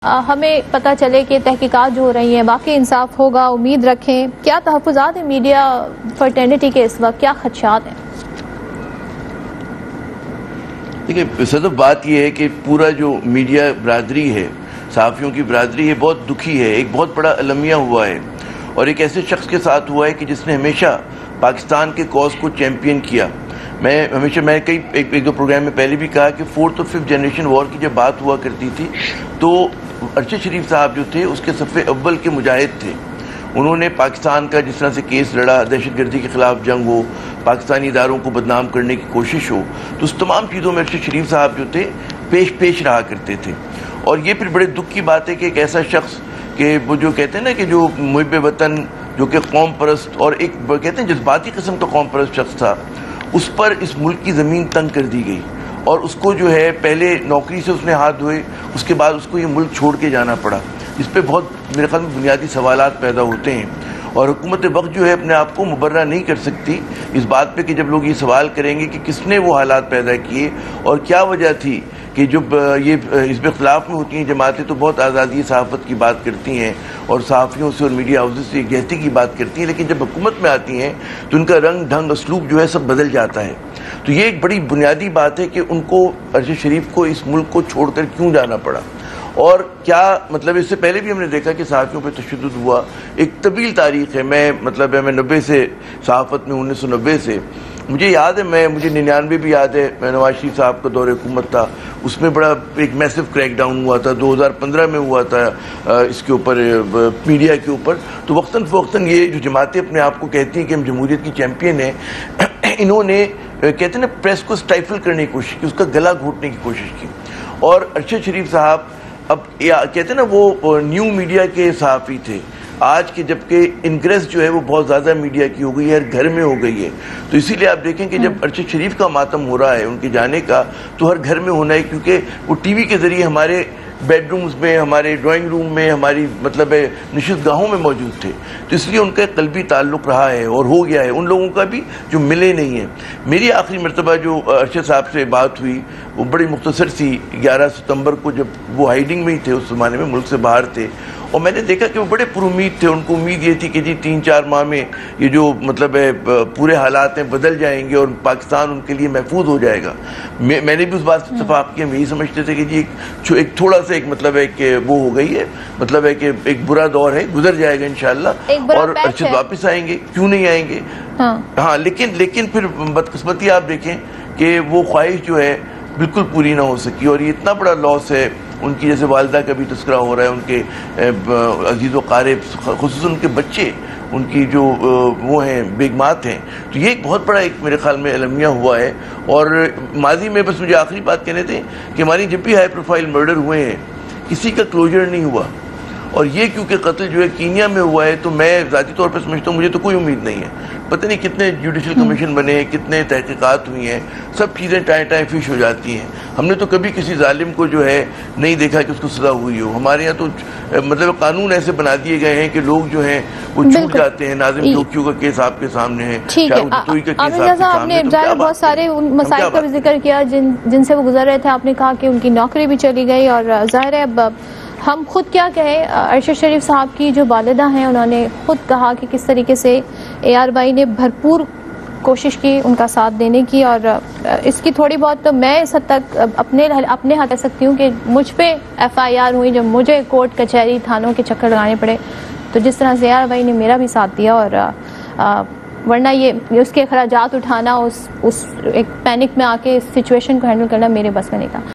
ہمیں پتہ چلے کہ تحقیقات جو ہو رہی ہیں واقعی انصاف ہوگا، امید رکھیں. کیا تحفظات ہیں میڈیا فرٹرنیٹی کے اس وقت، کیا خدشات ہیں؟ دیکھیں صدف بات یہ ہے کہ پورا جو میڈیا برادری ہے، صحافیوں کی برادری ہے، بہت دکھی ہے. ایک بہت بڑا المیہ ہوا ہے اور ایک ایسے شخص کے ساتھ ہوا ہے کہ جس نے ہمیشہ پاکستان کے کاز کو چیمپئن کیا. میں کئی ایک دو پروگرام میں پہلے بھی کہا کہ 4th اور 5th جنریشن وار کی جب بات ہوا کرتی تھی تو ارشد شریف صاحب جو تھے اس کے صف اول کے مجاہد تھے. انہوں نے پاکستان کا جس طرح سے کیس لڑا، دہشت گردی کے خلاف جنگ ہو، پاکستانی اداروں کو بدنام کرنے کی کوشش ہو، تو اس تمام چیزوں میں ارشد شریف صاحب جو تھے پیش رہا کرتے تھے. اور یہ پھر بڑے دکھ کی بات ہے کہ ایک ایسا شخص کہ وہ جو کہتے ہیں نا کہ جو محب وطن، جو کہ قوم پرست اور ایک کہتے ہیں جذباتی قسم کا قوم پرست شخص تھا، اس پر اس ملک کی زمین تنگ کر دی گئی اور اس کو جو ہے پہلے نوکری سے اس نے ہاتھ دھوئے، اس کے بعد اس کو یہ ملک چھوڑ کے جانا پڑا. اس پہ بہت میرے خیال میں بنیادی سوالات پیدا ہوتے ہیں اور حکومت وقت جو ہے اپنے آپ کو مبرہ نہیں کر سکتی اس بات پہ کہ جب لوگ یہ سوال کریں گے کہ کس نے وہ حالات پیدا کیے اور کیا وجہ تھی کہ جب یہ حزب اختلاف میں ہوتی ہیں جماعتیں تو بہت آزادی صحافت کی بات کرتی ہیں اور صحافیوں سے اور میڈیا ہاؤسز سے یکجہتی کی بات کرتی ہیں، لیکن جب حکومت میں آتی ہیں تو ان کا رنگ ڈھنگ اسلوب جو ہے سب بدل جاتا ہے. تو یہ ایک بڑی بنیادی بات ہے کہ ان کو ارشد شریف کو اس ملک کو چھوڑ کر کیوں جانا پڑا اور کیا مطلب. اس سے پہلے بھی ہم نے دیکھا کہ صحافیوں پہ تشدد ہوا، ایک طویل تاریخ ہے. میں 90 سے صحافت میں 1990 سے مجھے یاد ہے، مجھے 99 بھی یاد ہے، نواز شریف صاحب کا دور حکومت تھا، اس میں بڑا ایک میسو کریک ڈاؤن ہوا تھا. 2015 میں ہوا تھا اس کے اوپر، میڈیا کے اوپر. تو وقتاً فوقتاً یہ جو جماعتیں اپنے آپ کو کہتی ہیں کہ ہم جمہوریت کی چیمپئن ہیں، انہوں نے کہتے ہیں نا پریس کو سٹائفل کرنے کی کوشش کی، اس کا گلا گھونٹنے کی کوشش کی. اور ارشد شریف صاحب اب کہتے ہیں نا وہ نیو میڈیا کے صحافی تھے آج کے، جبکہ انگریز جو ہے وہ بہت زیادہ میڈیا کی ہو گئی ہے، ہر گھر میں ہو گئی ہے. تو اسی لیے آپ دیکھیں کہ جب ارشد شریف کا ماتم ہو رہا ہے ان کے جانے کا تو ہر گھر میں ہونا ہے، کیونکہ وہ ٹی وی کے ذریعے ہمارے بیڈ رومز میں، ہمارے ڈرائنگ روم میں، ہماری مطلب نشست گاہوں میں موجود تھے. تو اس لیے ان کا ایک قلبی تعلق رہا ہے اور ہو گیا ہے ان لوگوں کا بھی جو ملے نہیں ہیں. میری آخری مرتبہ جو ارشد صاحب سے بات ہوئی وہ بڑی مختصر سی، 11 ستمبر کو، جب وہ ہائیڈنگ میں ہی تھے، اس زمانے میں ملک سے باہر تھے، اور میں نے دیکھا کہ وہ بڑے پر امید تھے. ان کو امید یہ تھی کہ جی 3-4 ماہ میں یہ جو مطلب ہے پورے حالات ہیں بدل جائیں گے اور پاکستان ان کے لیے محفوظ ہو جائے گا. میں نے بھی اس بات سے اتفاق کیا. ہم یہی سمجھتے تھے کہ جی ایک تھوڑا سا ایک مطلب ہے کہ وہ ہو گئی ہے، مطلب ہے کہ ایک برا دور ہے، گزر جائے گا انشاءاللہ اور ارشد واپس آئیں گے، کیوں نہیں آئیں گے. ہاں لیکن پھر بدقسمتی آپ دیکھیں کہ وہ خواہش جو ہے بالکل پوری نہ ہو سکی اور یہ اتنا بڑا لاس ہے. ان کی جیسے والدہ کا بھی تذکرہ ہو رہا ہے، ان کے عزیز و قارب، خصوصاً ان کے بچے، ان کی جو وہ ہیں بیگمات ہیں. تو یہ ایک بہت بڑا ایک میرے خیال میں المیہ ہوا ہے. اور ماضی میں بس مجھے آخری بات کہنے تھے کہ ہماری جب بھی ہائی پروفائل مرڈر ہوئے ہیں کسی کا کلوجر نہیں ہوا، اور یہ کیونکہ قتل جو ہے کینیا میں ہوا ہے تو میں ذاتی طور پر سمجھتا ہوں مجھے تو کوئی امید نہیں ہے. پتہ نہیں کتنے جوڈیشل کمیشن بنے ہیں، کتنے تحقیقات ہوئی ہیں، سب چیزیں ٹائیں فش ہو جاتی ہیں. ہم نے تو کبھی کسی ظالم کو جو ہے نہیں دیکھا کہ اس کو سزا ہوئی ہو. ہمارے یہاں تو مطلب قانون ایسے بنا دیے گئے ہیں کہ لوگ جو ہیں وہ چھوٹ جاتے ہیں. ناظم چوکیوں کا کیس آپ کے سامنے ہے، شاہد توئی کا کیس آپ کے سامنے ہے. تو بہت سارے ان مسائل کا بھی ذکر کیا جن سے وہ گزر رہے تھے. آپ نے کہا کہ ان کی نوکری بھی چلی گئی اور ظاہر ہے اب ہم خود کیا کہیں، ارشد شریف صاحب کی جو والدہ ہیں انہوں نے خود کہا کہ کس طریقے سے AR بھائی نے بھرپور کوشش کی ان کا ساتھ دینے کی، اور اس کی تھوڑی بہت تو میں اس حد تک اپنے ہاتھ کہہ سکتی ہوں کہ مجھ پہ FIR ہوئی جب مجھے کورٹ کچہری تھانوں کے چکر لگانے پڑے. تو جس طرح سے AR بھائی نے میرا بھی ساتھ دیا، اور ورنہ یہ اس کے اخراجات اٹھانا، اس ایک پینک میں آ کے اس سچویشن کو ہینڈل کرنا میرے بس میں نہیں تھا.